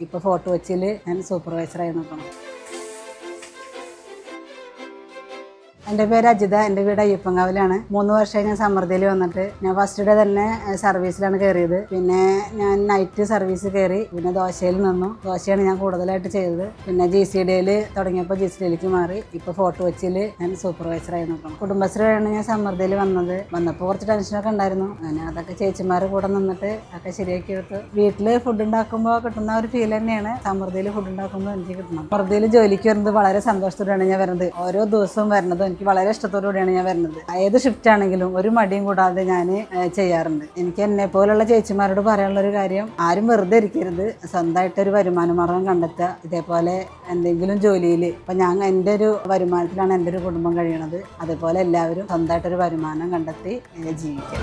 ഇപ്പോൾ ഫോർട്ട് കൊച്ചിയിൽ ഞാൻ സൂപ്പർവൈസറായി നിൽക്കണം. എൻ്റെ പേര് അജിത. എൻ്റെ വീട് അയ്യപ്പൻകാവിലാണ്. 3 വർഷമായി ഞാൻ സമൃദ്ധിയിൽ വന്നിട്ട്. ഞാൻ ഫസ്റ്റ് ഡേ തന്നെ സർവീസിലാണ് കയറിയത്. പിന്നെ ഞാൻ നൈറ്റ് സർവീസ് കയറി. പിന്നെ ദോശയിൽ നിന്നു. ദോശയാണ് ഞാൻ കൂടുതലായിട്ട് ചെയ്തത്. പിന്നെ GCDയിൽ തുടങ്ങിയപ്പോൾ GCDയിലേക്ക് മാറി. ഇപ്പോൾ ഫോർട്ട് കൊച്ചിയിൽ ഞാൻ സൂപ്പർവൈസറായി നിൽക്കണം. കുടുംബശ്രീയാണ് ഞാൻ സമൃദ്ധിയിൽ വന്നപ്പോൾ കുറച്ച് ടെൻഷനൊക്കെ ഉണ്ടായിരുന്നു. അങ്ങനെ അതൊക്കെ ചേച്ചിമാരുടെ കൂടെ നിന്നിട്ട് ഒക്കെ ശരിയാക്കി എടുത്തു. വീട്ടിൽ ഫുഡ് ഉണ്ടാക്കുമ്പോൾ കിട്ടുന്ന ഒരു ഫീൽ തന്നെയാണ് സമൃദ്ധിയിൽ ഫുഡ് ഉണ്ടാക്കുമ്പോൾ എനിക്ക് കിട്ടണം. സമൃദ്ധിയിൽ ജോലിക്ക് വരുന്നത് വളരെ സന്തോഷത്തോടെയാണ് ഞാൻ വരുന്നത്. ഓരോ ദിവസവും വരുന്നത് എനിക്ക് വളരെ ഇഷ്ടത്തോടുകൂടിയാണ് ഞാൻ വരുന്നത്. ഏത് ഷിഫ്റ്റ് ആണെങ്കിലും ഒരു മടിയും കൂടാതെ ഞാൻ ചെയ്യാറുണ്ട്. എനിക്ക് എന്നെ പോലുള്ള ചേച്ചിമാരോട് പറയാനുള്ളൊരു കാര്യം, ആരും വെറുതെ ഇരിക്കരുത്. സ്വന്തമായിട്ടൊരു വരുമാന മാർഗം കണ്ടെത്തുക. ഇതേപോലെ എന്തെങ്കിലും ജോലിയിൽ ഇപ്പം എൻ്റെ ഒരു വരുമാനത്തിലാണ് എൻ്റെ ഒരു കുടുംബം കഴിയണത്. അതേപോലെ എല്ലാവരും സ്വന്തമായിട്ടൊരു വരുമാനം കണ്ടെത്തി ജീവിക്കുക.